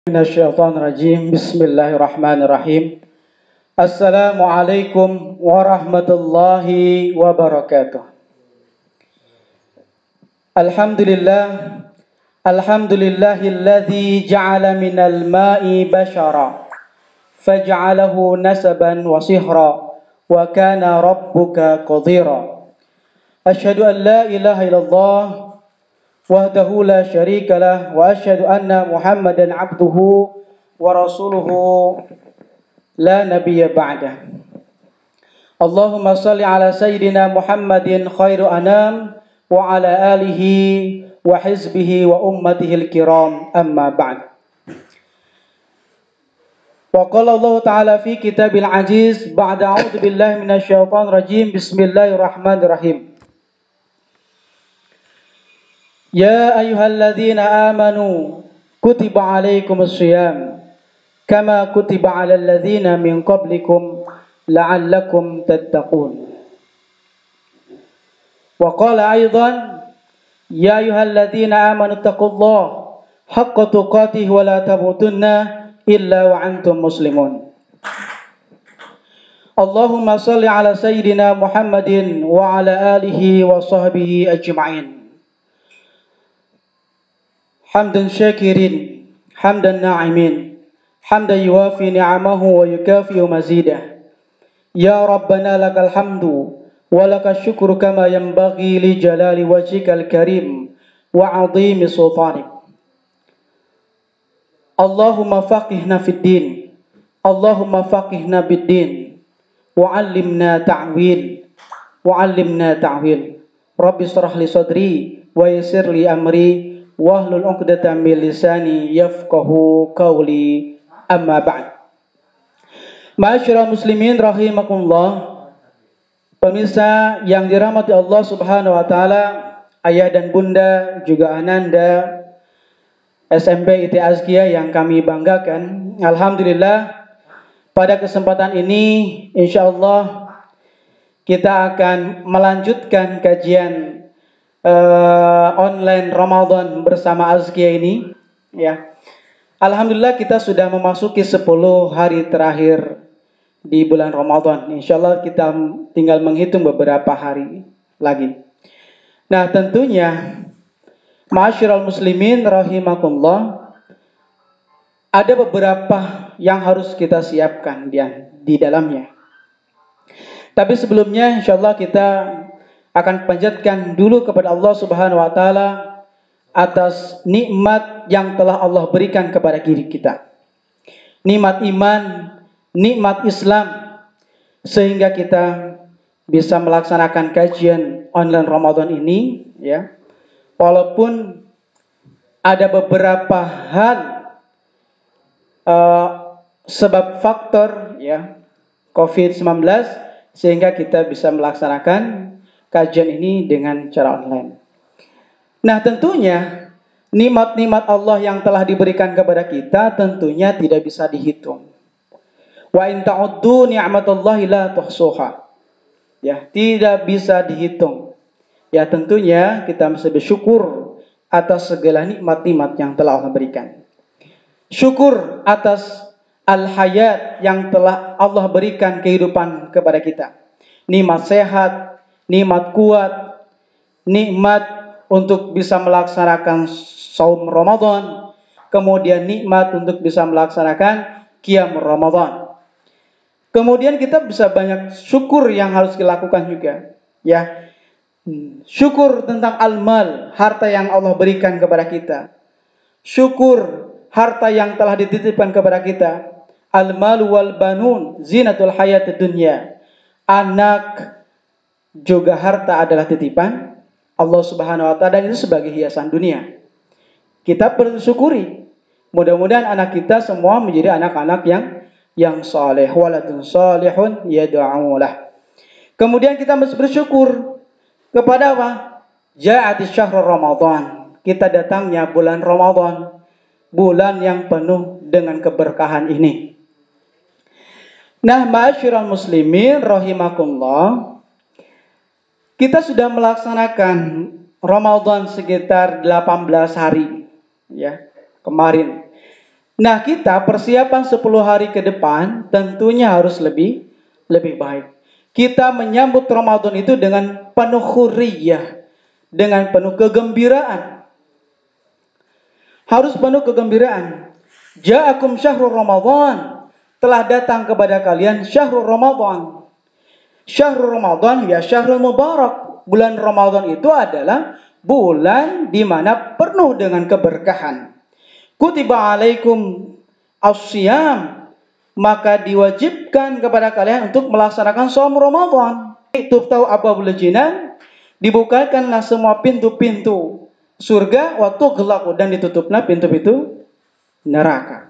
Minasyaitonirrajim. Bismillahirrahmanirrahim. Assalamualaikum warahmatullahi wabarakatuh. Alhamdulillah. Alhamdulillahilladzi ja'ala minal ma'i bashara faj'alahu nasaban wa sihra wa kana rabbuka qadira. Asyhadu an la ilaha illallah wahdahu la syarika lah wa asyhadu anna Muhammadan abduhu wa rasuluhu la nabiyya ba'dah. Allahumma salli ala sayyidina Muhammadin khairu anam wa ala alihi wa hizbihi wa ummatihil kiram, amma ba'd. Wa qala Allah ta'ala fi kitabil aziz ba'da a'udzu billahi minasyaitonir rajim. Bismillahirrahmanirrahim. Ya ayyuhalladzina amanu kutiba alaikumus syiyam kama kutiba alal ladzina min qablikum la'allakum tattaqun. Wa qala aidan ya ayyuhalladzina amanu taqullaha haqqa tuqatih wa la tamutunna illa wa antum muslimun. Allahumma salli ala sayyidina Muhammadin wa ala alihi wa sahbihi ajma'in. Hamdan syakirin, hamdan na'imin, hamdan yuwafi ni'amahu wa yukafi'u mazidah. Ya Rabbana lakal hamdu wa lakal syukru kama yanbaghi li jalali wajhikal karim wa 'azimi sultanik. Allahumma faqihna fid din, Allahumma faqihna bid din, wa 'allimna ta'wil, wa 'allimna ta'wil. Rabbi shrah li sadri wa yassir li amri wahlul 'uqdatam min lisani yafqahu qawli, amma ba'd. Ma'asyiral muslimin rahimakumullah. Pemirsa yang dirahmati Allah Subhanahu wa taala, ayah dan bunda juga ananda SMP IT Azkia yang kami banggakan. Alhamdulillah, pada kesempatan ini insyaallah kita akan melanjutkan kajian online Ramadan bersama Azkia ini, ya. Alhamdulillah kita sudah memasuki 10 hari terakhir di bulan Ramadan. Insyaallah kita tinggal menghitung beberapa hari lagi. Nah, tentunya ma'asyiral muslimin rahimakumullah, ada beberapa yang harus kita siapkan di dalamnya. Tapi sebelumnya insyaallah kita akan panjatkan dulu kepada Allah Subhanahu wa taala atas nikmat yang telah Allah berikan kepada diri kita. Nikmat iman, nikmat Islam, sehingga kita bisa melaksanakan kajian online Ramadan ini, ya. Walaupun ada beberapa hal sebab faktor, ya, COVID-19, sehingga kita bisa melaksanakan kajian ini dengan cara online. Nah, tentunya nikmat-nikmat Allah yang telah diberikan kepada kita tentunya tidak bisa dihitung. Wa in ta'uddu ni'matallahi la tuhsuha. Ya, tidak bisa dihitung. Ya, tentunya kita mesti bersyukur atas segala nikmat-nikmat yang telah Allah berikan. Syukur atas al-hayat yang telah Allah berikan kehidupan kepada kita. Nikmat sehat, nikmat kuat, nikmat untuk bisa melaksanakan saum Ramadan, kemudian nikmat untuk bisa melaksanakan qiyam Ramadan. Kemudian kita bisa banyak syukur yang harus dilakukan juga, ya. Syukur tentang al-mal, harta yang Allah berikan kepada kita. Syukur harta yang telah dititipkan kepada kita. Al-mal wal banun zinatul hayatid dunya. Anak juga harta adalah titipan Allah Subhanahu wa taala, dan itu sebagai hiasan dunia. Kita bersyukuri. Mudah-mudahan anak kita semua menjadi anak-anak yang saleh, waladun salihun yad'ulah. Kemudian kita mesti bersyukur kepada apa? Ja'atis syahrul Ramadan. Kita datangnya bulan Ramadan, bulan yang penuh dengan keberkahan ini. Nah, ma'asyiral muslimin rahimakumullah, kita sudah melaksanakan Ramadan sekitar 18 hari, ya, kemarin. Nah, kita persiapan 10 hari ke depan tentunya harus lebih baik. Kita menyambut Ramadan itu dengan penuh huriyah, dengan penuh kegembiraan. Harus penuh kegembiraan. Ja'akum syahrul Ramadan. Telah datang kepada kalian syahrul Ramadan. Syahrul Ramadan ya syahrul mubarak. Bulan Ramadan itu adalah bulan di mana penuh dengan keberkahan. Kutiba alaikum as-siyam, maka diwajibkan kepada kalian untuk melaksanakan shaum Ramadan. Tuftau abwabul jinan, dibukakanlah semua pintu-pintu surga, wa tughlaqu, dan ditutuplah pintu-pintu neraka.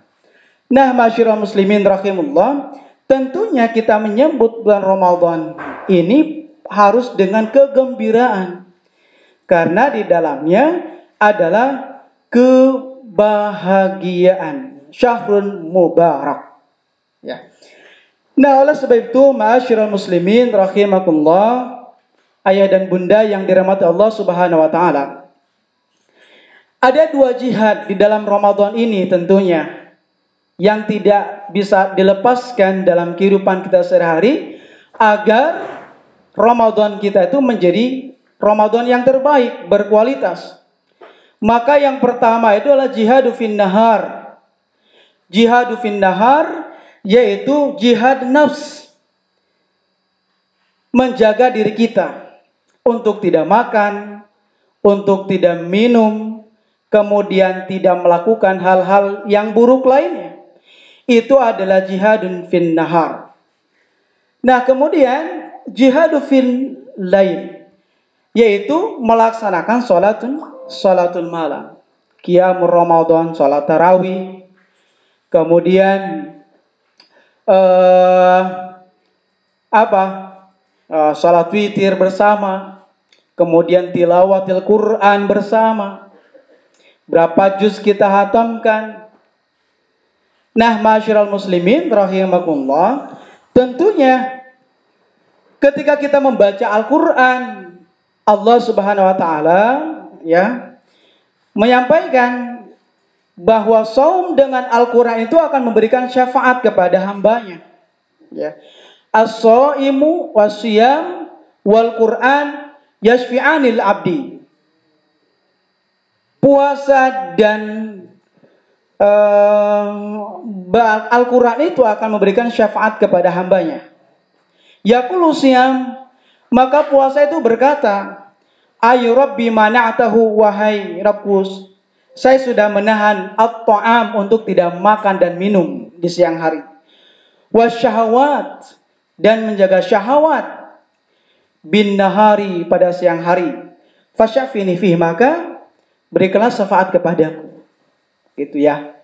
Nah, masyiral muslimin rahimullah, tentunya kita menyambut bulan Ramadan ini harus dengan kegembiraan. Karena di dalamnya adalah kebahagiaan. Syahrul mubarak. Ya. Nah, oleh sebab itu, ma'asyiral muslimin rahimakumullah, ayah dan bunda yang dirahmati Allah Subhanahu wa taala. Ada 2 jihad di dalam Ramadan ini tentunya yang tidak bisa dilepaskan dalam kehidupan kita sehari-hari agar Ramadan kita itu menjadi Ramadan yang terbaik, berkualitas. Maka yang pertama itu adalah jihadu fin nahar. Jihadu fin nahar yaitu jihad nafs. Menjaga diri kita untuk tidak makan, untuk tidak minum, kemudian tidak melakukan hal-hal yang buruk lainnya. Itu adalah jihadun fin nahar. Nah, kemudian jihadu fin lail, yaitu melaksanakan sholatul malam, qiyamul Ramadan, sholat tarawih, kemudian sholat witir bersama, kemudian tilawatil Quran bersama. Berapa juz kita hatamkan? Nah, masyiral muslimin rahimakumullah, tentunya ketika kita membaca Al-Quran, Allah Subhanahu wa taala ya menyampaikan bahwa saum dengan Al-Quran itu akan memberikan syafaat kepada hambanya. Ya. As-shaimu wasyiyam wal Quran yashfi'anil abdi. Puasa dan Al-Quran itu akan memberikan syafaat kepada hambanya. Yaqulu siyam, maka puasa itu berkata, ayu rabbi mana'tahu, wahai Rabbus, saya sudah menahan at-ta'am untuk tidak makan dan minum di siang hari. Wasyahawat, dan menjaga syahwat bin nahari, pada siang hari. Fasyafini fih, maka berikanlah syafaat kepadaku. Itu ya.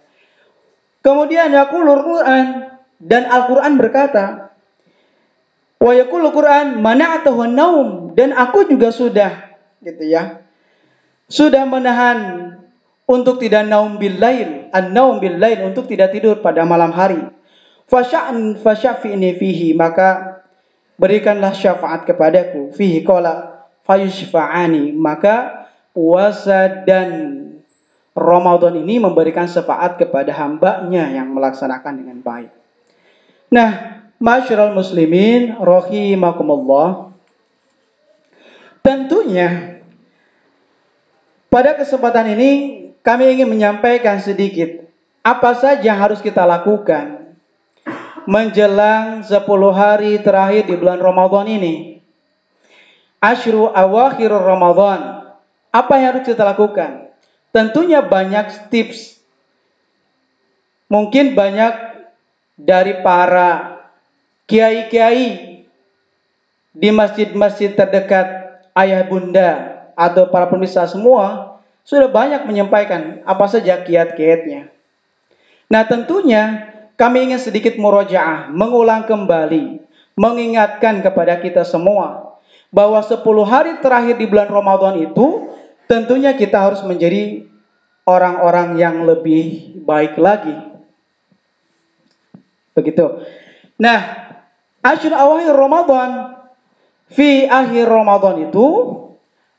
Kemudian yaqulul Quran, dan Al-Quran berkata, wa yaqulul Quran mana'tahu an-naum, dan aku juga sudah, gitu ya, sudah menahan untuk tidak naum bil lail, an-naum bil lail, untuk tidak tidur pada malam hari. Fasyafini fihi, maka berikanlah syafaat kepadaku. Fihi qala fayushfa'ani, maka puasa dan Ramadan ini memberikan syafaat kepada hambanya yang melaksanakan dengan baik. Nah, masyiral muslimin rahimakumullah, tentunya pada kesempatan ini kami ingin menyampaikan sedikit apa saja yang harus kita lakukan menjelang 10 hari terakhir di bulan Ramadan ini. Asyru awakhir Ramadan. Apa yang harus kita lakukan? Tentunya banyak tips. Mungkin banyak dari para kiai-kiai di masjid-masjid terdekat ayah bunda atau para pemirsa semua sudah banyak menyampaikan apa saja kiat-kiatnya. Nah, tentunya kami ingin sedikit murojaah, mengulang kembali, mengingatkan kepada kita semua bahwa 10 hari terakhir di bulan Ramadan itu tentunya kita harus menjadi orang-orang yang lebih baik lagi. Begitu. Nah, asyur awakhir Ramadan, fi akhir Ramadan itu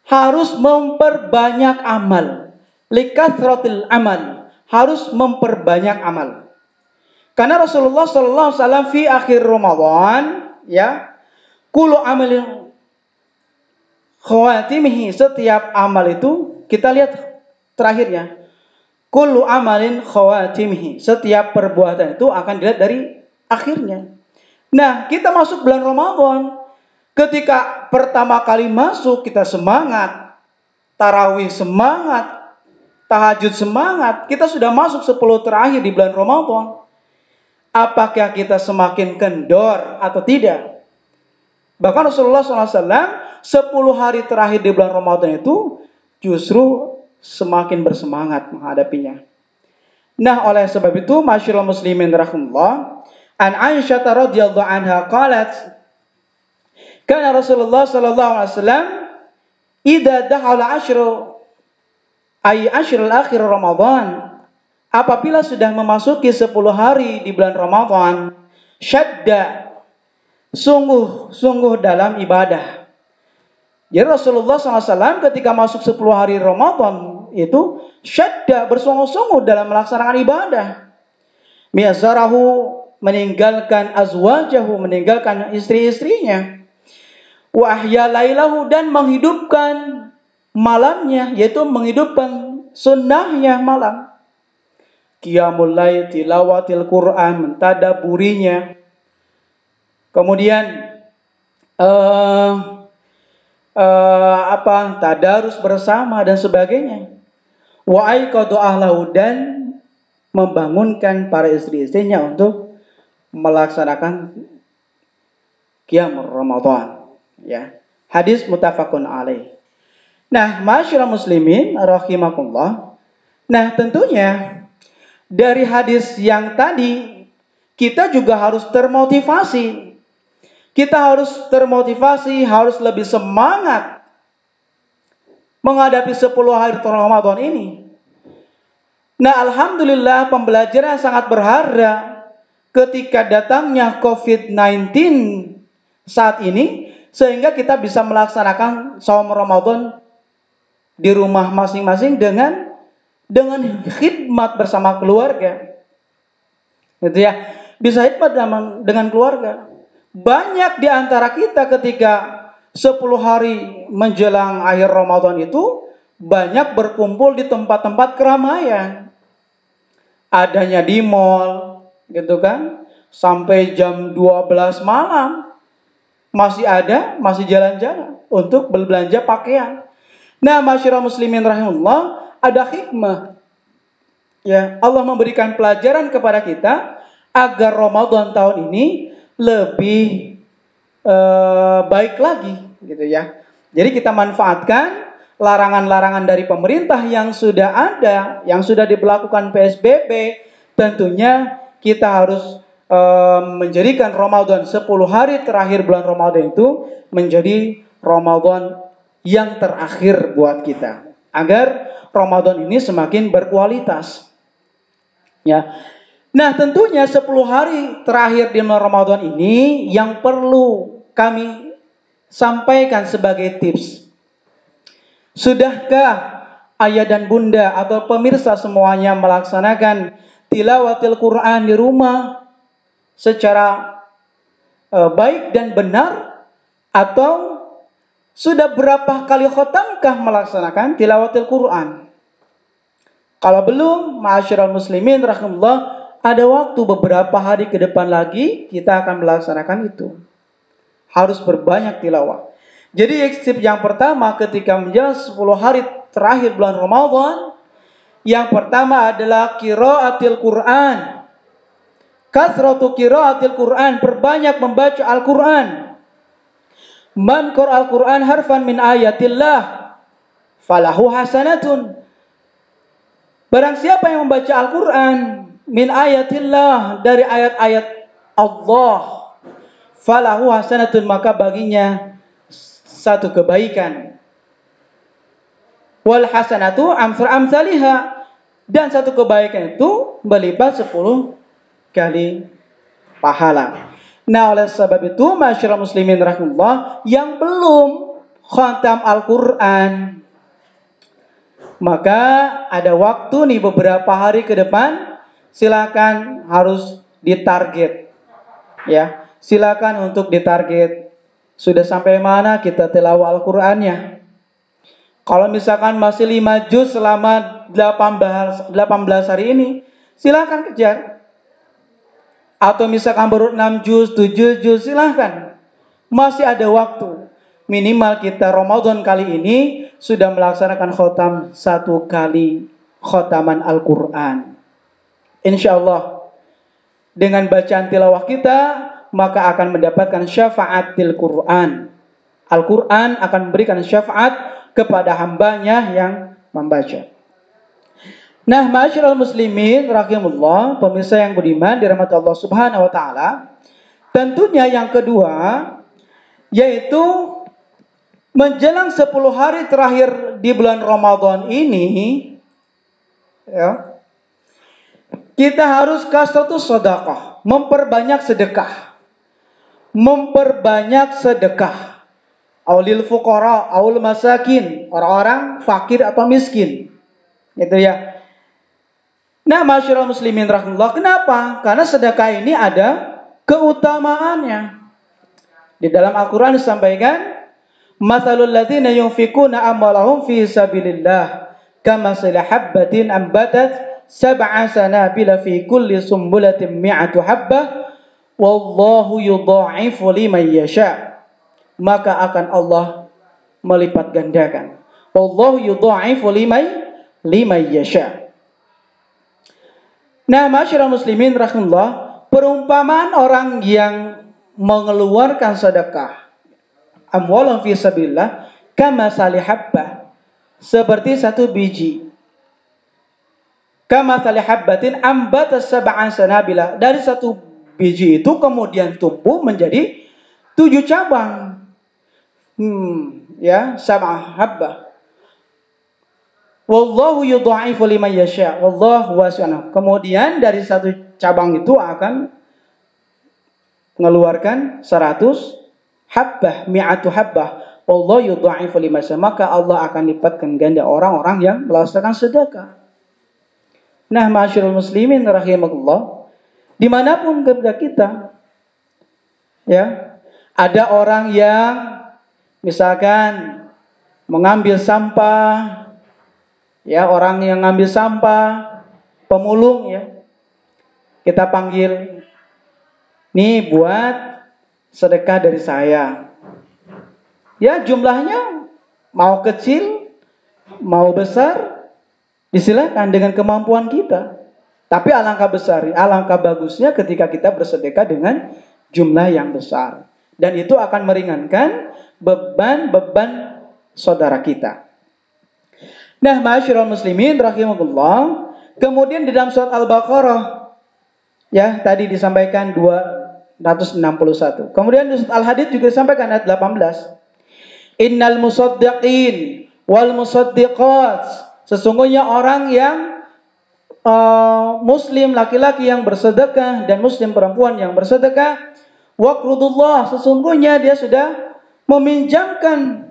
harus memperbanyak amal. Likathratil amal, harus memperbanyak amal. Karena Rasulullah sallallahu alaihi wasallam fi akhir Ramadan, ya, kullu amalin khawatimihi, setiap amal itu kita lihat terakhirnya. Kullu amalin khawatimihi, setiap perbuatan itu akan dilihat dari akhirnya. Nah, kita masuk bulan Ramadan. Ketika pertama kali masuk kita semangat, tarawih semangat, tahajud semangat, kita sudah masuk 10 terakhir di bulan Ramadan. Apakah kita semakin kendor atau tidak? Bahkan Rasulullah SAW 10 hari terakhir di bulan Ramadan itu justru semakin bersemangat menghadapinya. Nah, oleh sebab itu, masyaallah muslimin rahimahullah, an Aisyah radhiyallahu anha qalat, kana Rasulullah sallallahu alaihi wasallam idza dakhala asyru ay asyrul akhir Ramadan, apabila sudah memasuki 10 hari di bulan Ramadan, syadda, sungguh-sungguh dalam ibadah. Jadi Rasulullah SAW ketika masuk 10 hari Ramadan itu syadda, bersungguh-sungguh dalam melaksanakan ibadah. Mi'zarahu, meninggalkan azwajahu, meninggalkan istri-istrinya. Wa ahya lailahu, dan menghidupkan malamnya, yaitu menghidupkan sunnahnya malam. Qiyamul lail, tilawatil Quran, mentadaburinya. Kemudian tadarus bersama dan sebagainya. Wa aiqadu ahlahu, dan membangunkan para istri-istrinya untuk melaksanakan qiyamul Ramadan, ya. Hadis muttafaqun alaih. Nah, masyaallah muslimin rahimakumullah. Nah, tentunya dari hadis yang tadi kita juga harus termotivasi. Kita harus termotivasi, harus lebih semangat menghadapi 10 hari Ramadan ini. Nah, alhamdulillah pembelajaran sangat berharga ketika datangnya COVID-19 saat ini, sehingga kita bisa melaksanakan saum Ramadan di rumah masing-masing dengan khidmat bersama keluarga. Gitu ya. Bisa khidmat dengan keluarga. Banyak di antara kita ketika 10 hari menjelang akhir Ramadan itu banyak berkumpul di tempat-tempat keramaian. Adanya di mall, gitu kan, sampai jam 12 malam masih jalan-jalan untuk berbelanja pakaian. Nah, masyarakat muslimin rahimahullah, ada hikmah. Ya, Allah memberikan pelajaran kepada kita agar Ramadan tahun ini lebih baik lagi, gitu ya. Jadi kita manfaatkan larangan-larangan dari pemerintah yang sudah ada, yang sudah diberlakukan PSBB. Tentunya kita harus menjadikan Ramadan 10 hari terakhir bulan Ramadan itu menjadi Ramadan yang terakhir buat kita, agar Ramadan ini semakin berkualitas. Ya. Nah, tentunya 10 hari terakhir di bulan Ramadan ini yang perlu kami sampaikan sebagai tips. Sudahkah ayah dan bunda atau pemirsa semuanya melaksanakan tilawatil Quran di rumah secara baik dan benar, atau sudah berapa kali khotamkah melaksanakan tilawatil Quran? Kalau belum, ma'asyiral muslimin rahimahullah, ada waktu beberapa hari ke depan lagi kita akan melaksanakan itu. Harus berbanyak tilawah. Jadi tips yang pertama ketika menjelang 10 hari terakhir bulan Ramadan, yang pertama adalah qiraatil Quran. Kasratu qiraatil Quran, perbanyak membaca Al-Quran. Man qara'al Quran harfan min ayatillah falahu hasanatun. Barang siapa yang membaca Al-Quran min ayatillah, dari ayat-ayat Allah, falahu hasanatun, maka baginya satu kebaikan. Wal hasanatu amsalihha, dan satu kebaikan itu berlipat 10 kali pahala. Nah, oleh sebab itu masyarakat muslimin rahimahullah, yang belum khatam Al-Quran, Maka ada waktu nih beberapa hari ke depan, silakan harus ditarget. Ya, silakan untuk ditarget. Sudah sampai mana kita tilawah Al-Qur'annya? Kalau misalkan masih 5 juz selama 18 hari ini, silakan kejar. Atau misalkan baru 6 juz, 7 juz, silakan. Masih ada waktu. Minimal kita Ramadan kali ini sudah melaksanakan khotam 1 kali khotaman Al-Quran. Insya Allah dengan bacaan tilawah kita maka akan mendapatkan syafaatil Quran. Al-Quran akan memberikan syafaat kepada hambanya yang membaca. Nah, ma'asyiral muslimin rahimullah, pemirsa yang budiman dirahmati Allah Subhanahu wa taala. Tentunya yang kedua yaitu menjelang 10 hari terakhir di bulan Ramadan ini, ya, kita harus kasratus sedekah, memperbanyak sedekah. Memperbanyak sedekah. Aulil fuqara, aul masakin, orang-orang fakir atau miskin. Gitu ya. Nah, masyarakat muslimin rahimahullah, kenapa? Karena sedekah ini ada keutamaannya. Di dalam Al-Qur'an disampaikan, "Matsalul ladzina yunfikuna amwalahum fi sabilillah kamathali habbatin ambatat sab'a sanabila fi kulli sumbulatin mi'atu habbah wallahu yudha'ifu liman yasha." Maka akan Allah melipat gandakan. Wallahu yudha'ifu liman yasha. Nah, masyarakat muslimin rahimahullah, perumpamaan orang yang mengeluarkan sedekah amwalan fi sabilillah kama salihabbah, seperti satu biji. Kama salihabbatin ambatas sab'an sanabila, dari satu biji itu kemudian tumbuh menjadi 7 cabang. Ya, sab'ah habbah. Wallahu yudha'ifu liman yasha. Wallahu wasi'un. Kemudian dari satu cabang itu akan mengeluarkan 100 habbah, mi'atu habbah. Wallahu yudha'ifu liman yasha. Maka Allah akan lipatkan ganda orang-orang yang melaksanakan sedekah. Nah, ma'asyiral muslimin rahimakumullah, dimanapun kita, ya, ada orang yang misalkan mengambil sampah, ya, orang yang ngambil sampah, pemulung, ya, kita panggil, nih buat sedekah dari saya. Ya, jumlahnya mau kecil, mau besar, disilakan dengan kemampuan kita. Tapi alangkah besar, alangkah bagusnya ketika kita bersedekah dengan jumlah yang besar. Dan itu akan meringankan beban-beban saudara kita. Nah, ma'asyiral muslimin rahimakumullah, kemudian di dalam surat Al-Baqarah, ya, tadi disampaikan 261. Kemudian di surat Al-Hadid juga disampaikan ayat 18. Innal musaddiqin wal musaddiqat, sesungguhnya orang yang muslim laki-laki yang bersedekah dan muslim perempuan yang bersedekah, waqrudullah, sesungguhnya dia sudah meminjamkan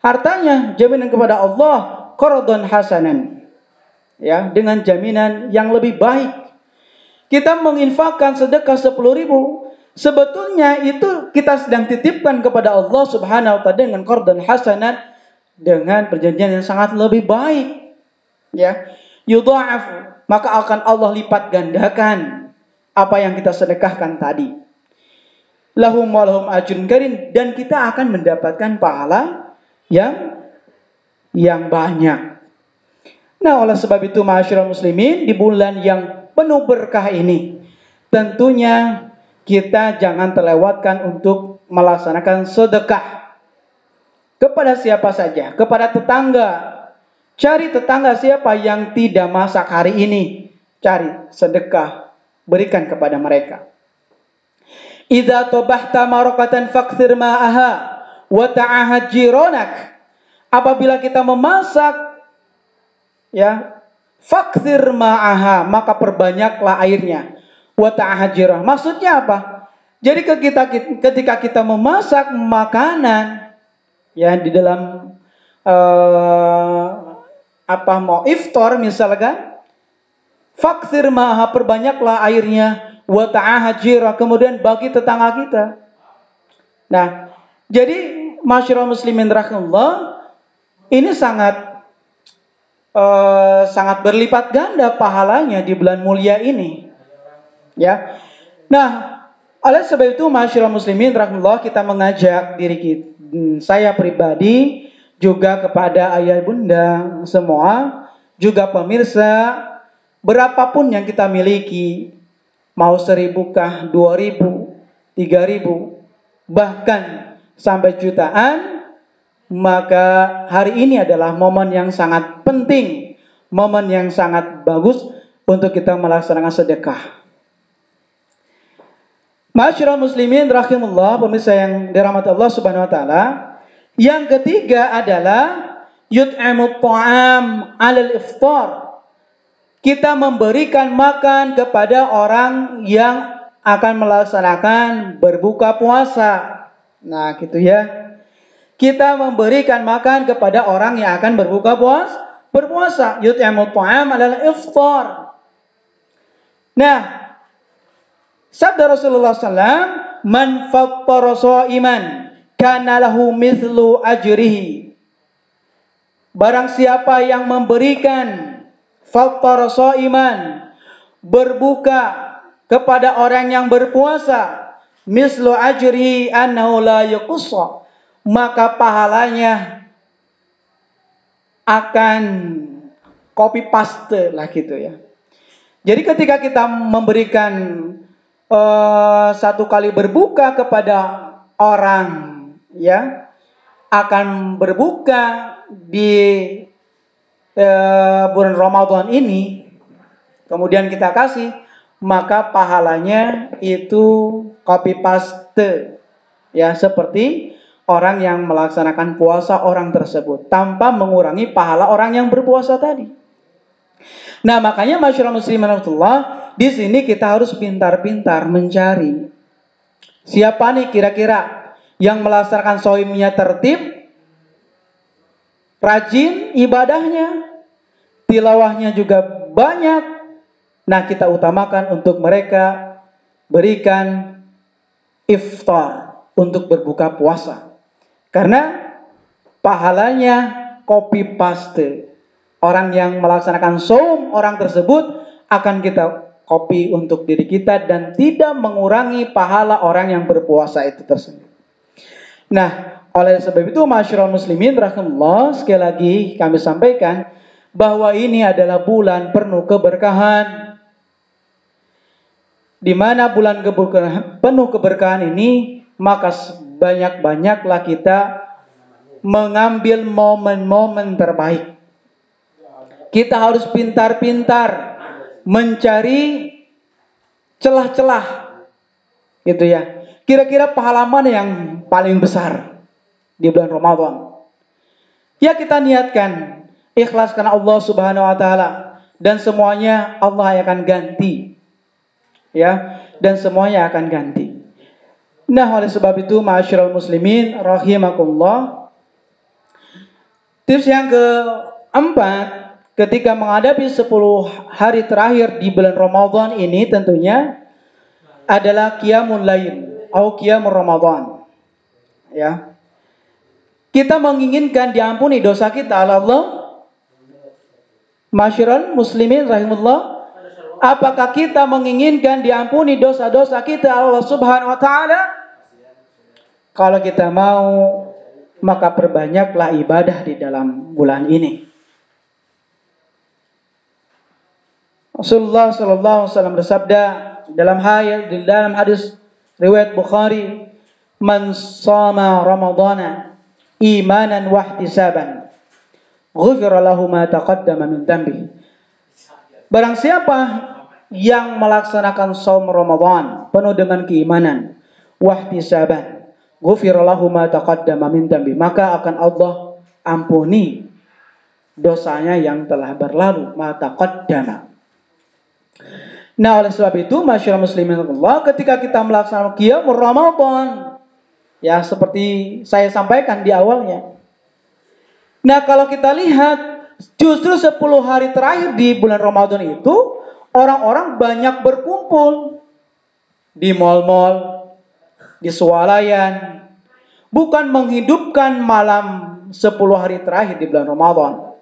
hartanya, jaminan kepada Allah, qardhan hasanan, ya, dengan jaminan yang lebih baik. Kita menginfakkan sedekah 10.000, sebetulnya itu kita sedang titipkan kepada Allah Subhanahu wa taala dengan qardhan hasanan, dengan perjanjian yang sangat lebih baik, ya. Yudha'af, maka akan Allah lipat gandakan apa yang kita sedekahkan tadi. Lahum walahum ajrun karim, dan kita akan mendapatkan pahala yang banyak. Nah, oleh sebab itu ma'asyiral muslimin, di bulan yang penuh berkah ini, tentunya kita jangan terlewatkan untuk melaksanakan sedekah kepada siapa saja, kepada tetangga. Cari tetangga siapa yang tidak masak hari ini, cari sedekah, berikan kepada mereka. Idza tabahta marqatan faqthir ma'aha wa ta'ahad jiranak. Apabila kita memasak, ya, faqthir ma'aha, maka perbanyaklah airnya. Wa ta'ahad jiranak. Maksudnya apa? Jadi ketika kita memasak makanan, ya, di dalam apa mau iftar misalkan, fakthir maha, perbanyaklah airnya, wa ta'ahajira, kemudian bagi tetangga kita. Nah, jadi masyarakat muslimin rahimahullah, ini sangat sangat berlipat ganda pahalanya di bulan mulia ini. Ya. Nah, oleh sebab itu masyarakat muslimin rahimahullah, kita mengajak diri kita, saya pribadi, juga kepada ayah bunda semua, juga pemirsa, berapapun yang kita miliki, mau 1.000 kah, 2.000, 3.000, bahkan sampai jutaan, maka hari ini adalah momen yang sangat penting, momen yang sangat bagus untuk kita melaksanakan sedekah. Masyarakat muslimin rahimullah, pemirsa yang dirahmati Allah Subhanahu wa taala, yang ketiga adalah yut'amut ta'am 'alal iftar. Kita memberikan makan kepada orang yang akan melaksanakan berbuka puasa. Nah, gitu ya. Kita memberikan makan kepada orang yang akan berbuka berpuasa. Yut'amut ta'am 'alal iftar. Nah, sabda Rasulullah SAW, man fattara sha'iman kana lahu mithlu ajrihi. Barang siapa yang memberikan fattara sha'iman, berbuka kepada orang yang berpuasa, mislu ajrihi annahu la yuqssa, maka pahalanya akan copy paste lah gitu ya. Jadi ketika kita memberikan satu kali berbuka kepada orang, ya, akan berbuka di bulan Ramadan ini, kemudian kita kasih, maka pahalanya itu copy paste, ya, seperti orang yang melaksanakan puasa orang tersebut tanpa mengurangi pahala orang yang berpuasa tadi. Nah, makanya masyarakat muslimin di sini kita harus pintar-pintar mencari siapa nih kira-kira yang melaksanakan shaimnya tertib, rajin ibadahnya, tilawahnya juga banyak. Nah, kita utamakan untuk mereka berikan iftar, untuk berbuka puasa. Karena pahalanya copy paste. Orang yang melaksanakan shaum orang tersebut akan kita copy untuk diri kita dan tidak mengurangi pahala orang yang berpuasa itu tersebut. Nah, oleh sebab itu masyarakat muslimin rahimahullah, sekali lagi kami sampaikan bahwa ini adalah bulan penuh keberkahan. Di mana bulan penuh keberkahan ini, maka banyak-banyaklah kita mengambil momen-momen terbaik. Kita harus pintar-pintar mencari celah-celah, gitu ya. Kira-kira pahala mana yang paling besar di bulan Ramadan? Ya, kita niatkan ikhlas karena Allah Subhanahu wa taala, dan semuanya Allah akan ganti. Ya, dan semuanya akan ganti. Nah, oleh sebab itu ma'asyiral muslimin rahimakumullah, tips yang keempat ketika menghadapi 10 hari terakhir di bulan Ramadan ini tentunya adalah qiyamul lail atau qiyamul Ramadan. Ya. Kita menginginkan diampuni dosa kita oleh Allah. Masyarul muslimin rahimullah, apakah kita menginginkan diampuni dosa-dosa kita Allah Subhanahu wa taala? Kalau kita mau, maka perbanyaklah ibadah di dalam bulan ini. Rasulullah sallallahu alaihi wasallam bersabda dalam hadis riwayat Bukhari, "Man shama Ramadhana imanan wa ihtisaban, ghufira lahu ma taqaddama min dhanbi." Barang siapa yang melaksanakan shaum Ramadan penuh dengan keimanan, wa ihtisaban, ghufira lahu ma taqaddama min dhanbi, maka akan Allah ampuni dosanya yang telah berlalu, ma taqaddama. Nah, oleh sebab itu masyarakat muslimin Allah, ketika kita melaksanakan qiyamul Ramadan, ya seperti saya sampaikan di awalnya. Nah, kalau kita lihat Justru 10 hari terakhir di bulan Ramadan itu orang-orang banyak berkumpul di mal-mal, di swalayan, bukan menghidupkan malam 10 hari terakhir di bulan Ramadan.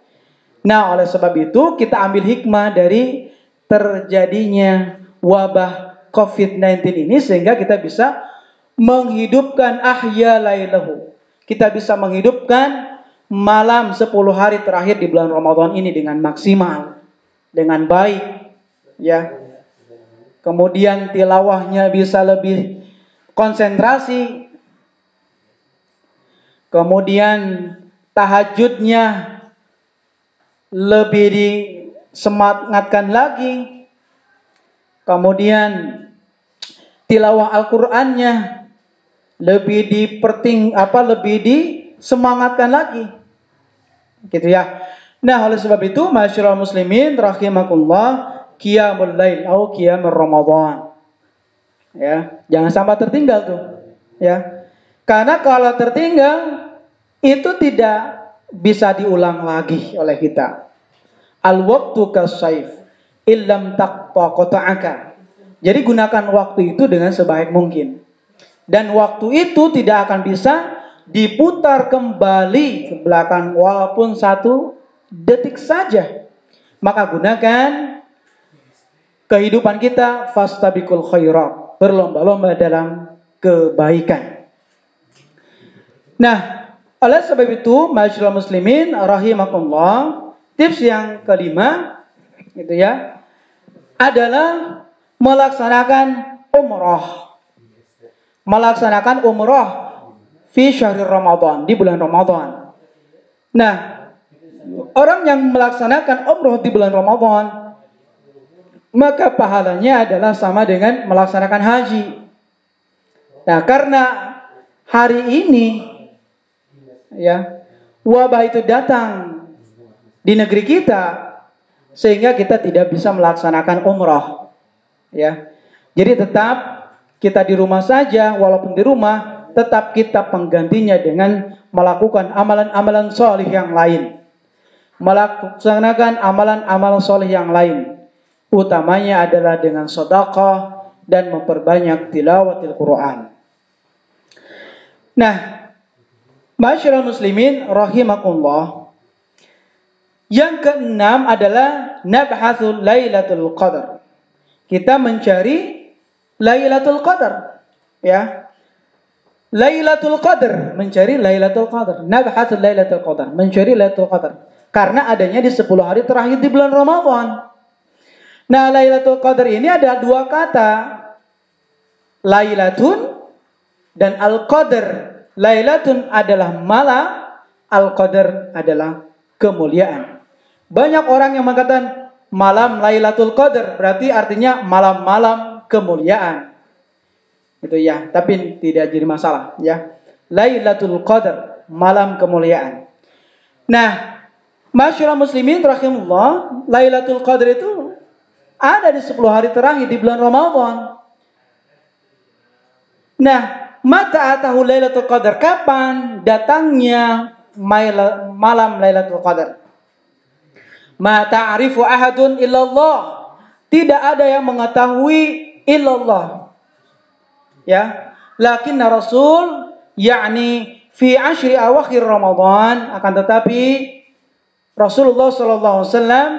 Nah, oleh sebab itu kita ambil hikmah dari terjadinya wabah COVID-19 ini sehingga kita bisa menghidupkan ahya lailahu. Kita bisa menghidupkan malam 10 hari terakhir di bulan Ramadan ini dengan maksimal, dengan baik, ya. Kemudian tilawahnya bisa lebih konsentrasi. Kemudian tahajudnya lebih disemangatkan lagi. Kemudian tilawah Al-Qur'annya lebih lebih disemangatkan lagi. Gitu ya. Nah, oleh sebab itu masyaallah muslimin rahimakumullah, qiyamul lail atau qiyamul Ramadan. Ya, jangan sampai tertinggal tuh. Ya. Karena kalau tertinggal itu tidak bisa diulang lagi oleh kita. Al-waqtu kasyayf illam taqta'aka. Jadi gunakan waktu itu dengan sebaik mungkin. Dan waktu itu tidak akan bisa diputar kembali ke belakang walaupun 1 detik saja. Maka gunakan kehidupan kita fastabiqul khairat, berlomba-lomba dalam kebaikan. Nah, oleh sebab itu masyaallah muslimin rahimakumullah, tips yang kelima gitu ya, adalah melaksanakan umrah. Melaksanakan umrah fi syahri Ramadan, di bulan Ramadan. Nah, orang yang melaksanakan umrah di bulan Ramadan, maka pahalanya adalah sama dengan melaksanakan haji. Nah, karena hari ini ya wabah itu datang di negeri kita sehingga kita tidak bisa melaksanakan umrah. Ya. Jadi tetap kita di rumah saja, walaupun di rumah tetap kita penggantinya dengan melakukan amalan-amalan soleh yang lain. Melaksanakan amalan-amalan soleh yang lain. Utamanya adalah dengan sedekah dan memperbanyak tilawatil Quran. Nah, masyaallah muslimin rahimakumullah, yang keenam adalah nabhasul lailatul qadar. Kita mencari Lailatul Qadar, ya. Lailatul Qadar, mencari Lailatul Qadar. Nabhatul Lailatul Qadar, mencari Lailatul Qadar. Karena adanya di 10 hari terakhir di bulan Ramadan. Nah, Lailatul Qadar ini ada 2 kata. Lailatun dan Al-Qadar. Lailatun adalah malam, Al-Qadar adalah kemuliaan. Banyak orang yang mengatakan malam Lailatul Qadar berarti artinya malam-malam kemuliaan. Itu ya, tapi tidak jadi masalah ya. Lailatul Qadar, malam kemuliaan. Nah, masyaallah muslimin rahimullah, Lailatul Qadar itu ada di 10 hari terakhir di bulan Ramadan. Nah, mata atahu Lailatul Qadar, kapan datangnya malam Lailatul Qadar? Ma ta'rifu ahadun illallah. Tidak ada yang mengetahui illallah. Ya, lakinna Rasul yakni fi ashri awakhir Ramadan, akan tetapi Rasulullah sallallahu alaihi wasallam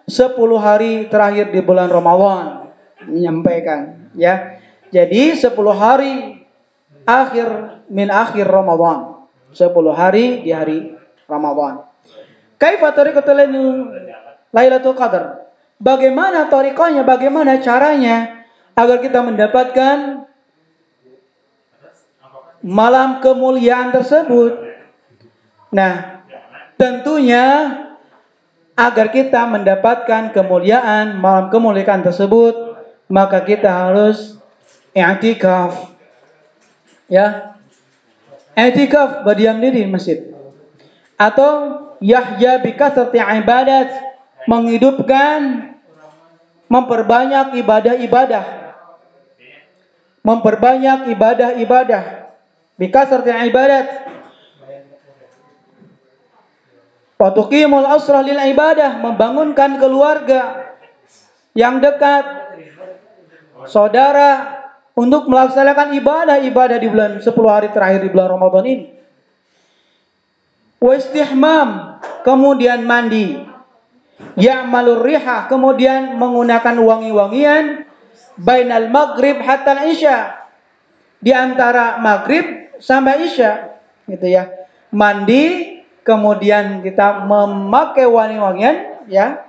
10 hari terakhir di bulan Ramadan menyampaikan, ya. Jadi 10 hari akhir Ramadan. 10 hari di hari Ramadan. Kaifa tariqatul Lailatul Qadar? Bagaimana tariqahnya, bagaimana caranya agar kita mendapatkan malam kemuliaan tersebut? Nah, tentunya agar kita mendapatkan kemuliaan, malam kemuliaan tersebut, maka kita harus i'tikaf. Ya. I'tikaf, berdiam diri di masjid. Atau yahya bi kasrati ibadat, menghidupkan, memperbanyak ibadah-ibadah. Memperbanyak ibadah-ibadah. Bi kasrati ibadat. Wa tuqimul usrah lil ibadah, membangunkan keluarga yang dekat, saudara, untuk melaksanakan ibadah di bulan 10 hari terakhir di bulan Ramadan ini. Wa istihmam, kemudian mandi. Ya'malur riha, kemudian menggunakan wangi-wangian. Bainal maghrib hatta isya, di antara maghrib sampai isya, gitu ya. Mandi, kemudian kita memakai wangi-wangian, ya,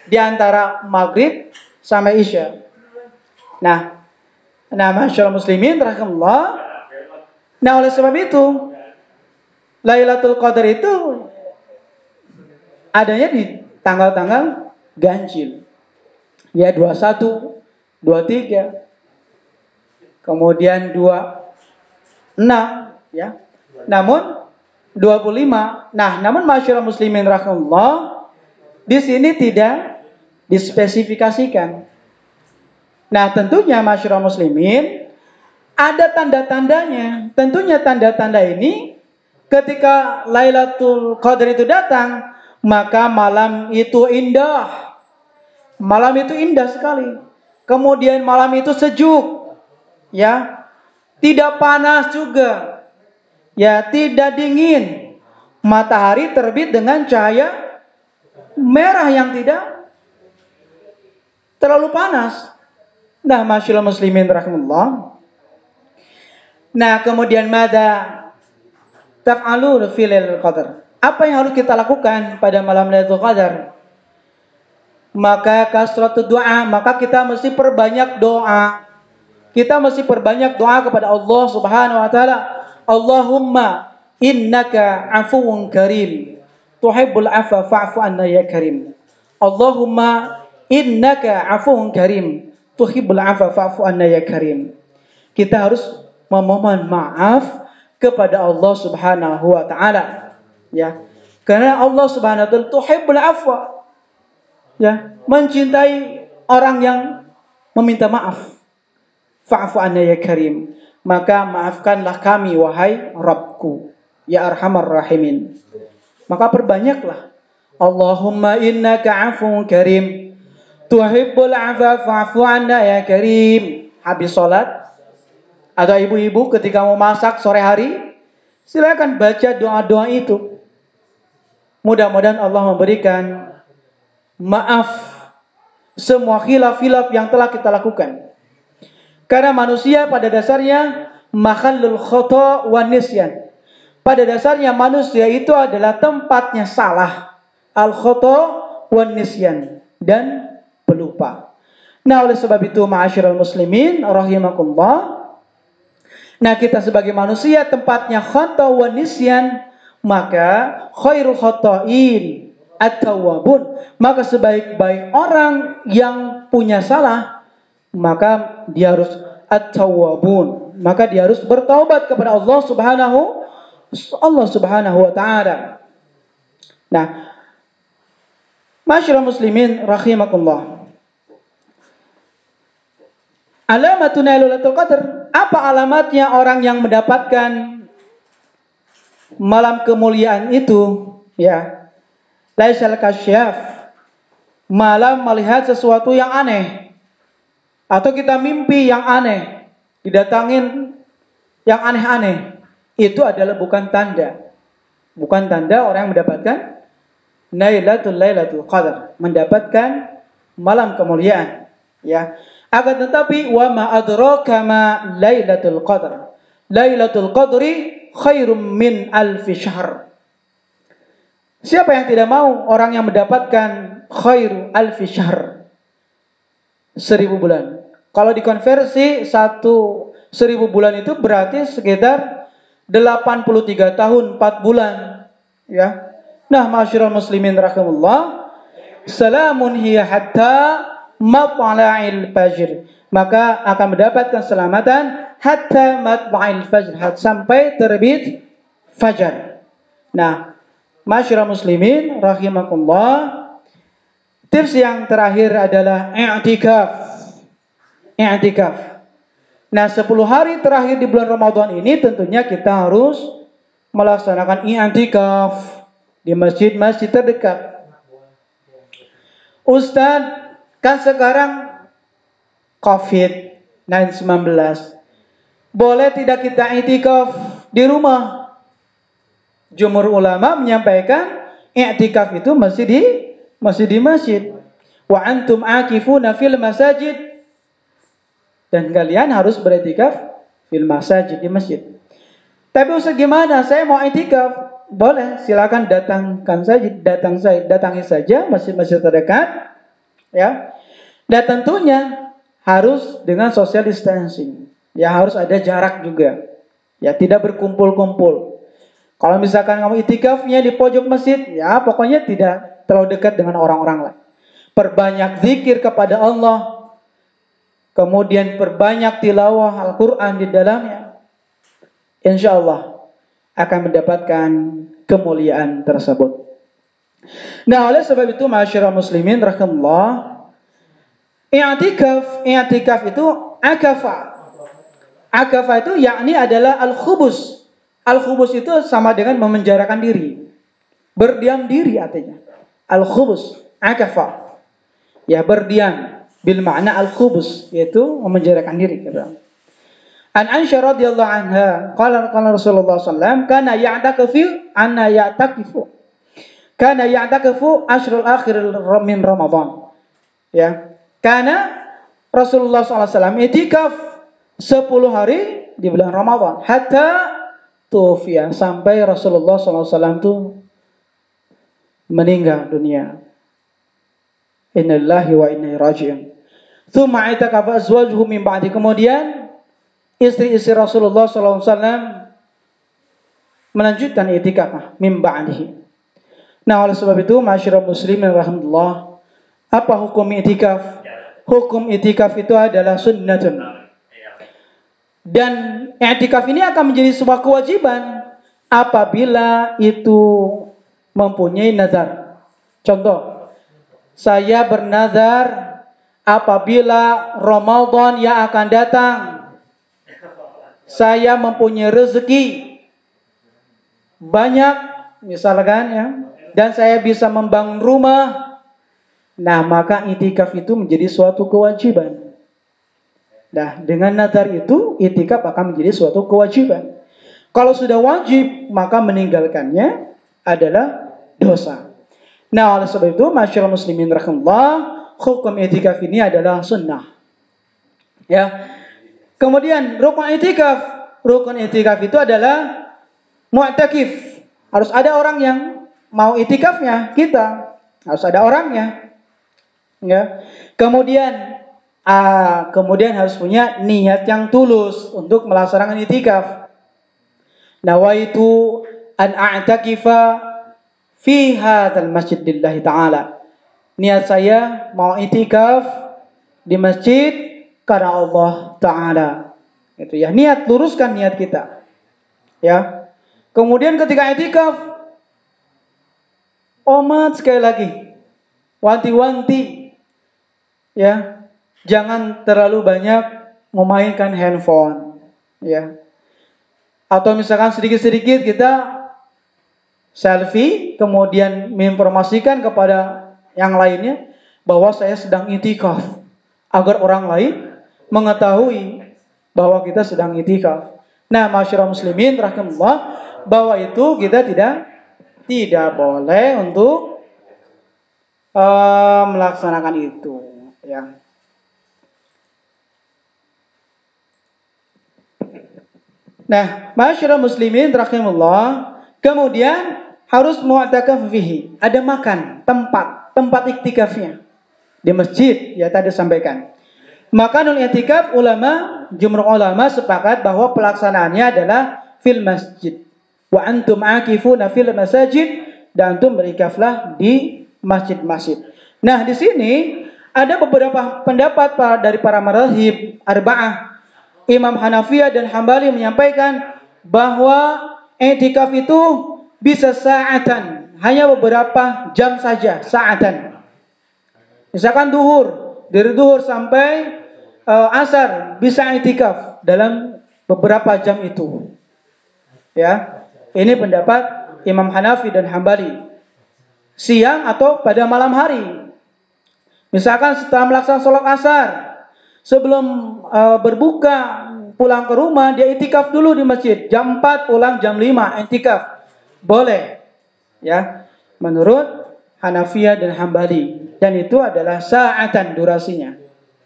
di antara maghrib sampai isya. Nah, masyaallah muslimin rahimakumullah. Nah, oleh sebab itu Lailatul Qadar itu adanya di tanggal-tanggal ganjil. Ya, 21, 23, kemudian 26, ya. Namun 25. Nah, namun masyaallah muslimin rahimakumullah, di sini tidak dispesifikasikan. Nah, tentunya masyaallah muslimin ada tanda-tandanya. Tentunya tanda-tanda ini ketika Lailatul Qadar itu datang, maka malam itu indah. Malam itu indah sekali. Kemudian malam itu sejuk, ya, tidak panas juga, ya, tidak dingin. Matahari terbit dengan cahaya merah yang tidak terlalu panas. Nah, masyaallah muslimin rahimakumullah. Nah, kemudian mada taf'alun fi Lailatul Qadar? Apa yang harus kita lakukan pada malam Lailatul Qadar? Maka kasratud doa, maka kita mesti perbanyak doa. Kita mesti perbanyak doa kepada Allah Subhanahu wa taala. Allahumma innaka afuwun karim, tuhibbul afwa fa'fu anna ya karim. Allahumma innaka afuwun karim, tuhibbul afwa fa'fu anna ya karim. Kita harus memohon maaf kepada Allah Subhanahu wa taala, ya. Karena Allah Subhanahu wa taala tuhibbul afwa, ya, mencintai orang yang meminta maaf. Fa'fu anna ya karim, maka maafkanlah kami wahai Rabbku, ya arhamar rahimin. Maka perbanyaklah Allahumma innaka afuwun karim, tuhibbul afwa fa'fu anna ya karim. Habis sholat, atau ibu-ibu ketika mau masak sore hari, silakan baca doa-doa itu. Mudah-mudahan Allah memberikan maaf semua khilaf-khilaf yang telah kita lakukan. Karena manusia pada dasarnya mahallul khata' wan nisyan. Pada dasarnya manusia itu adalah tempatnya salah, al khata' wan nisyan, dan pelupa. Nah, oleh sebab itu ma'asyiral muslimin rahimakumullah, nah, kita sebagai manusia tempatnya khata' wan nisyan, maka khairul khata'in at-tawwabun, maka sebaik-baik orang yang punya salah, maka dia harus at-tawwabun, maka dia harus bertaubat kepada Allah Subhanahu wa taala. Nah, masyaallah muslimin rahimakumullah. Alamatun Lailatul Qadar, apa alamatnya orang yang mendapatkan malam kemuliaan itu, ya. Laisal kasyaf, malam melihat sesuatu yang aneh, atau kita mimpi yang aneh, didatangin yang aneh-aneh, itu adalah bukan tanda orang yang mendapatkan Lailatul Qadar, mendapatkan malam kemuliaan, ya. Akan tetapi wa ma adraka ma Lailatul Qadar, Lailatul Qadri khairum min alfi syahr. Siapa yang tidak mau orang yang mendapatkan khairu alfi syahr, 1000 bulan. Kalau dikonversi 1000 bulan itu berarti sekitar 83 tahun 4 bulan, ya. Nah, masyaallah muslimin rahimakumullah, salamun hiya hatta matla'il fajr, maka akan mendapatkan keselamatan hatta matla'il fajr, sampai terbit fajar. Nah, masyaallah muslimin rahimakumullah, tips yang terakhir adalah i'tikaf. Nah, 10 hari terakhir di bulan Ramadan ini tentunya kita harus melaksanakan i'tikaf, di masjid-masjid terdekat. Ustadz, kan sekarang COVID-19, boleh tidak kita i'tikaf di rumah? Jumhur ulama menyampaikan i'tikaf itu masih di masjid. Wa antum akifuna fil masajid, dan kalian harus beriktikaf fil masajid, di masjid. Tapi Ustaz, gimana? Saya mau i'tikaf. Boleh, silakan datangi saja masjid-masjid terdekat, ya. Dan tentunya harus dengan social distancing. Ya, harus ada jarak juga. Ya, tidak berkumpul-kumpul. Kalau misalkan kamu i'tikafnya di pojok masjid, ya pokoknya tidak terlalu dekat dengan orang-orang lain. Perbanyak zikir kepada Allah, kemudian perbanyak tilawah Al-Quran di dalamnya. Insya Allah akan mendapatkan kemuliaan tersebut. Nah, oleh sebab itu, ma'asyiral muslimin rahimakumullah, i'tikaf itu akafa. Akafa itu yakni adalah al-khubus. Al-khubus itu sama dengan memenjarakan diri. Berdiam diri artinya. Al-khubus, akafa. Ya, berdiam bil makna al-khubus, yaitu memenjarakan diri. An Aisyah radhiyallahu anha qala Rasulullah sallallahu alaihi wasallam kana ya'takifu ashrul akhir min Ramadan. Ya. Karena Rasulullah sallallahu alaihi wasallam i'tikaf 10 hari di bulan Ramadan hatta tufiya, sampai Rasulullah sallallahu alaihi wasallam itu meninggal dunia. Innalillahi wa inna ilaihi raji'un. Tsumma i'takafa azwajuhu min ba'di, kemudian istri-istri Rasulullah SAW melanjutkan i'tikaf min ba'dihi. Nah, oleh sebab itu, ma'asyiral muslimin rahimakumullah, apa hukum i'tikaf? Hukum i'tikaf itu adalah sunnatun. Dan i'tikaf ini akan menjadi sebuah kewajiban apabila itu mempunyai nazar. Contoh, saya bernazar apabila Ramadan yang akan datang saya mempunyai rezeki banyak, misalkan, ya, dan saya bisa membangun rumah. Nah, maka i'tikaf itu menjadi suatu kewajiban. Nah, dengan nazar itu, i'tikaf akan menjadi suatu kewajiban. Kalau sudah wajib, maka meninggalkannya adalah dosa. Nah, oleh sebab itu, ma'asyiral muslimin rahimakumullah, hukum i'tikaf ini adalah sunnah. Ya. Kemudian rukun i'tikaf itu adalah mu'takif. Harus ada orang yang mau i'tikafnya, kita harus ada orangnya. Ya. Kemudian harus punya niat yang tulus untuk melaksanakan i'tikaf. Nawaitu an a'takifa fi hadzal masjid lillahi ta'ala. Niat saya mau i'tikaf di masjid karena Allah Ta'ala. Itu ya, niat, luruskan niat kita. Ya. Kemudian ketika i'tikaf, sekali lagi, wanti-wanti, ya, jangan terlalu banyak memainkan handphone, ya. Atau misalkan sedikit-sedikit kita selfie, kemudian menginformasikan kepada yang lainnya bahwa saya sedang i'tikaf, agar orang lain mengetahui bahwa kita sedang i'tikaf. Nah, ma'asyiral muslimin rahimakumullah, bahwa itu kita tidak boleh untuk melaksanakan itu, ya. Nah, ma'asyiral muslimin rahimakumullah, kemudian harus mu'takaf fihi, ada makan, tempat iktikafnya di masjid, ya, tadi sampaikan. Makanul i'tikaf, jumhur ulama sepakat bahwa pelaksanaannya adalah fil masjid. Wa antum akifuna fil masajid, dan antum berikaflah di masjid-masjid. Nah, di sini ada beberapa pendapat dari para mazhab arba'ah. Imam Hanafiyah dan Hambali menyampaikan bahwa i'tikaf itu bisa sa'atan, hanya beberapa jam saja, sa'atan. Misalkan dari duhur sampai asar bisa i'tikaf dalam beberapa jam itu. Ya, ini pendapat Imam Hanafi dan Hambali. siang atau pada malam hari. Misalkan setelah melaksanakan sholat asar, sebelum berbuka, pulang ke rumah, dia itikaf dulu di masjid. Jam 4 pulang jam 5 itikaf. Boleh. Ya, menurut Hanafiyah dan Hambali. Dan itu adalah sa'atan durasinya.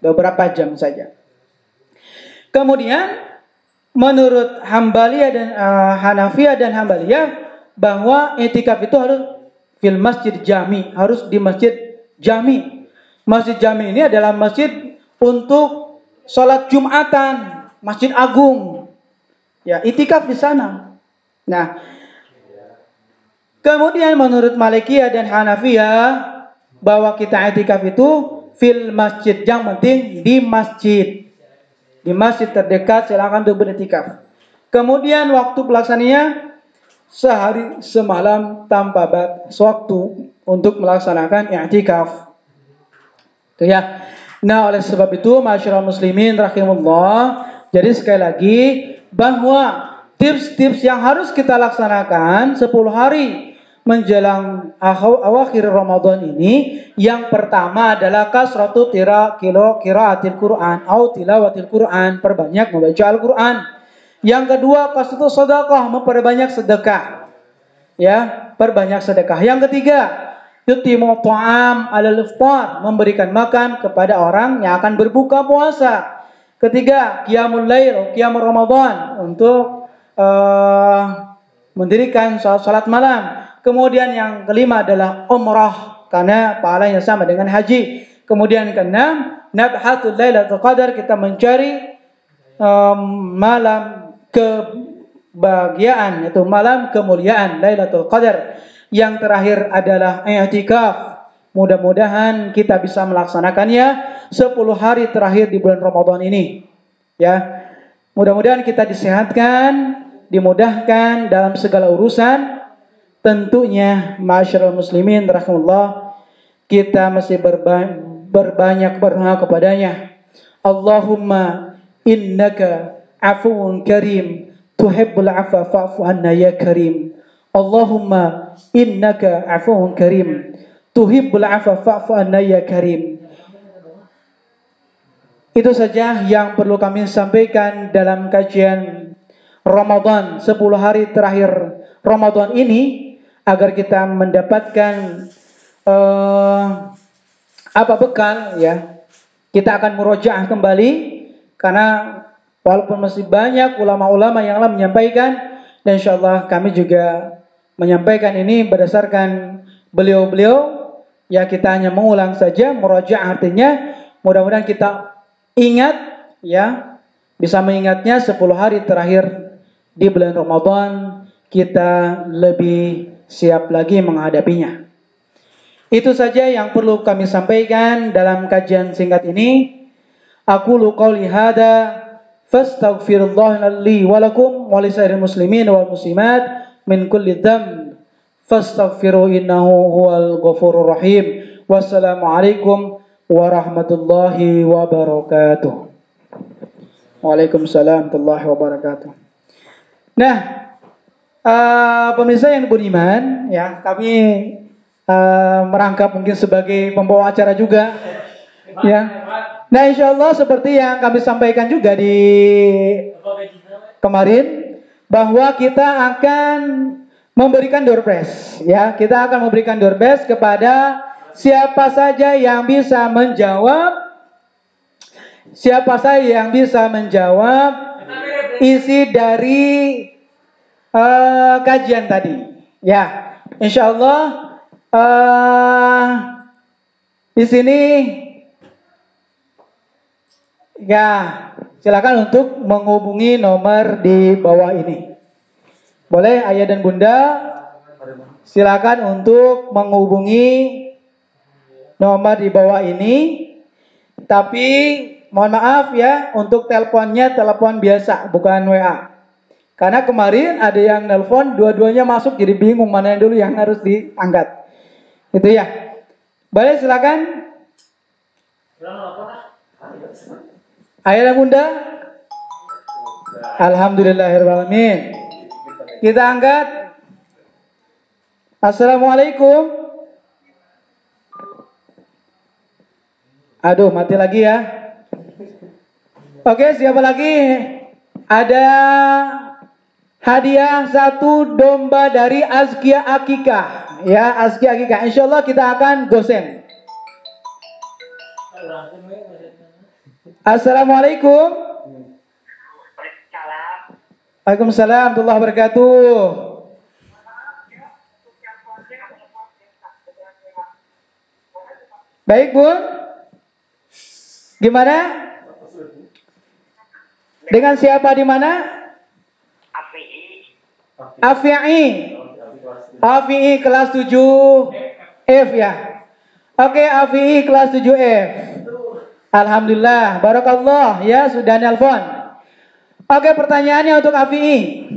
Beberapa jam saja. Kemudian menurut Hambaliyah dan Hanafiyah dan Hambaliyah bahwa itikaf itu harus fil masjid jami, harus di masjid jami. Masjid jami ini adalah masjid untuk sholat Jumatan, masjid agung. Ya, itikaf di sana. Nah, kemudian menurut Malikiyah dan Hanafiyah bahwa kita itikaf itu fil masjid, yang penting di masjid. Di masjid terdekat silakan untuk beritikaf. Kemudian waktu pelaksananya sehari semalam tanpa batas waktu untuk melaksanakan i'tikaf. Itu ya. Nah, oleh sebab itu masyarakat muslimin rahimullah, jadi sekali lagi bahwa tips-tips yang harus kita laksanakan 10 hari menjelang akhir Ramadan ini, yang pertama adalah kasratu qiraatil Quran atau tilawatil Quran, perbanyak membaca Al-Quran. Yang kedua, kasratu sedekah, memperbanyak sedekah. Ya, perbanyak sedekah. Yang ketiga, yutimu ta'am 'alal iftar, memberikan makan kepada orang yang akan berbuka puasa. Ketiga, qiyamul lail, qiyamul Ramadan, untuk mendirikan salat malam. Kemudian yang kelima adalah umrah, karena pahalanya sama dengan haji. Kemudian yang keenam, nabhatul lailatul qadar, kita mencari malam kebahagiaan, yaitu malam kemuliaan Lailatul Qadar. Yang terakhir adalah i'tikaf. Mudah-mudahan kita bisa melaksanakannya 10 hari terakhir di bulan Ramadan ini. Ya. Mudah-mudahan kita disehatkan, dimudahkan dalam segala urusan. Tentunya masyarakat muslimin rahimahullah, kita masih berbanyak berdoa kepadanya. Allahumma innaka afuwun karim tuhibbul afwa fa'fu anna ya karim. Allahumma innaka afuwun karim tuhibbul afwa fa'fu anna ya karim. Itu saja yang perlu kami sampaikan dalam kajian Ramadan 10 hari terakhir Ramadan ini, agar kita mendapatkan apa bekal, ya. Kita akan murojaah kembali, karena walaupun masih banyak ulama-ulama yang telah menyampaikan, dan insyaallah kami juga menyampaikan ini berdasarkan beliau-beliau, ya, kita hanya mengulang saja. Murojaah artinya mudah-mudahan kita ingat, ya, bisa mengingatnya 10 hari terakhir di bulan Ramadan, kita lebih siap lagi menghadapinya. Itu saja yang perlu kami sampaikan dalam kajian singkat ini. Aqulu qouli hadza fastaghfirullah li wa lakum wa lisairil muslimin wal muslimat min kulli dzamb fastaghfiru innahu huwal ghafurur rahim. Wassalamu alaikum warahmatullahi wabarakatuh. Waalaikumsalam warahmatullahi wabarakatuh. Nah, pemirsa yang beriman, ya, kami merangkap mungkin sebagai pembawa acara juga, ya. Nah, insya Allah seperti yang kami sampaikan juga di kemarin, bahwa kita akan memberikan door prize, ya. Kita akan memberikan door prize kepada siapa saja yang bisa menjawab, isi dari kajian tadi, ya. Insya Allah di sini, ya, silakan untuk menghubungi nomor di bawah ini. Boleh ayah dan bunda, silakan untuk menghubungi nomor di bawah ini. Tapi mohon maaf, ya, untuk teleponnya telepon biasa, bukan WA. Karena kemarin ada yang nelpon, dua-duanya masuk, jadi bingung mana yang dulu yang harus diangkat. Itu, ya. Boleh silakan. Ayah dan bunda. Alhamdulillahirrahmanirrahim. Kita angkat. Assalamualaikum. Aduh, mati lagi ya. Oke, siapa lagi? Ada hadiah satu domba dari Azkia Akikah. Ya, Azkia Akikah. Insya Allah kita akan gosen. Assalamualaikum. Waalaikumsalam warahmatullahi wabarakatuh. Baik, Bun. Gimana? Dengan siapa di mana? Afi'i. Afi'i kelas 7 F ya. Oke, Afi'i kelas 7 F. Alhamdulillah, barakallah ya sudah nelpon. Oke, pertanyaannya untuk Afi'i.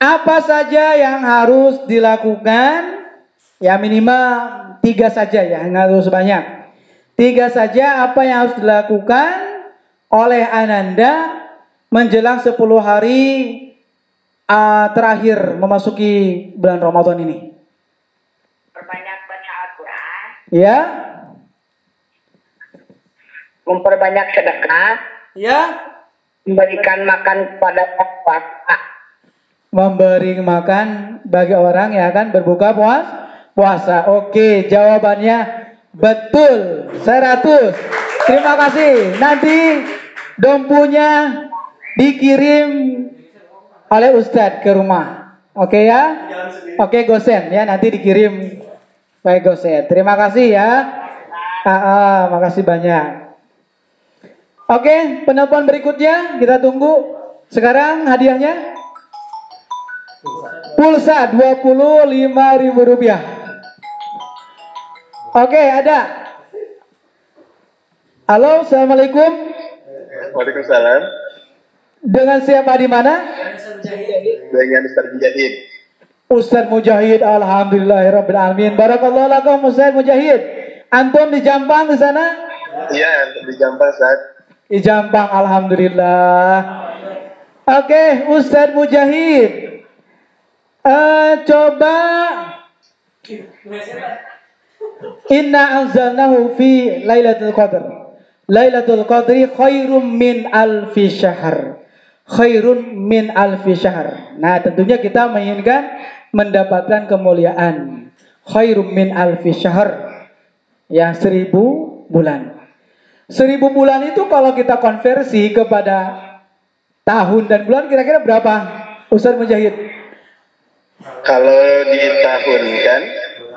Apa saja yang harus dilakukan? Ya minimal 3 saja ya, nggak harus banyak. 3 saja apa yang harus dilakukan oleh Ananda menjelang 10 hari terakhir memasuki bulan Ramadan ini. Perbanyak baca Al-Quran. Ya. Memperbanyak sedekah. Ya. Memberikan makan kepada puasa. Memberi makan bagi orang yang akan berbuka puasa. Oke, jawabannya betul 100. Terima kasih. Nanti dompunya dikirim oleh Ustadz ke rumah. Oke ya? Oke, gosen ya, nanti dikirim baik gosen. Terima kasih ya. Makasih banyak. Oke, penelpon berikutnya kita tunggu. Sekarang hadiahnya pulsa Rp25.000. Oke, ada. Halo, assalamualaikum. Waalaikumsalam. Dengan siapa di mana? Dengan Ustaz Mujahid. Ustaz Mujahid, alhamdulillahirabbil alamin. Barakallahu lakum Ustaz Mujahid. Antum di Jampang di sana? Iya, di Jampang, Ustaz. Di Jampang, alhamdulillah. Oke, Ustaz Mujahid. Coba Inna anzalnahu fi Lailatul Qadr. Lailatul Qadri khairum min alfi syahr. Khairun min alfi syahr. Nah, tentunya kita menginginkan mendapatkan kemuliaan. Khairum min alfi syahr. Ya, 1000 bulan. 1000 bulan itu kalau kita konversi kepada tahun dan bulan kira-kira berapa? Ustaz Mujahid. Kalau ditahun kan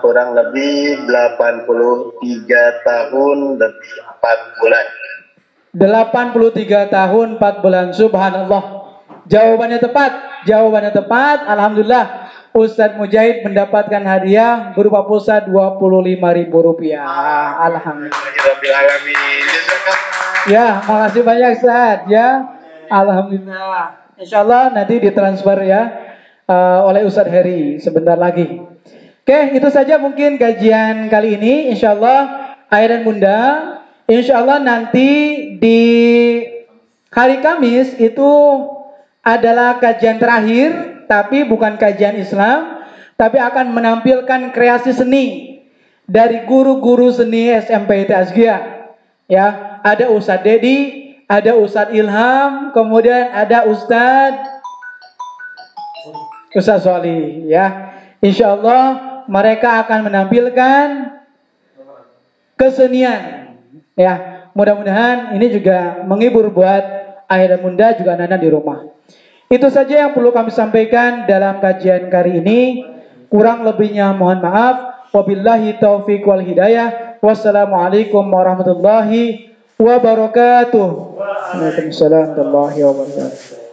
kurang lebih 83 tahun lebih 4 bulan. 83 tahun 4 bulan. Subhanallah. Jawabannya tepat. Jawabannya tepat. Alhamdulillah. Ustadz Mujahid mendapatkan hadiah berupa pulsa Rp25.000. Alhamdulillah. Ya, makasih banyak Ustadz ya. Alhamdulillah. Insyaallah nanti ditransfer ya oleh Ustadz Heri sebentar lagi. Oke, itu saja mungkin kajian kali ini. Insyaallah ayah dan bunda, insyaallah nanti di hari Kamis itu adalah kajian terakhir, tapi bukan kajian Islam, tapi akan menampilkan kreasi seni dari guru-guru seni SMP Azkia. Ya, ada Ustadz Dedi, ada Ustadz Ilham, kemudian ada Ustadz Sholih ya. Insyaallah mereka akan menampilkan kesenian ya. Mudah-mudahan ini juga menghibur buat ayah dan bunda juga anak-anak di rumah. Itu saja yang perlu kami sampaikan dalam kajian kali ini. Kurang lebihnya mohon maaf. Wabillahi taufiq wal hidayah. Wassalamualaikum warahmatullahi wabarakatuh. Waalaikumsalam warahmatullahi wabarakatuh.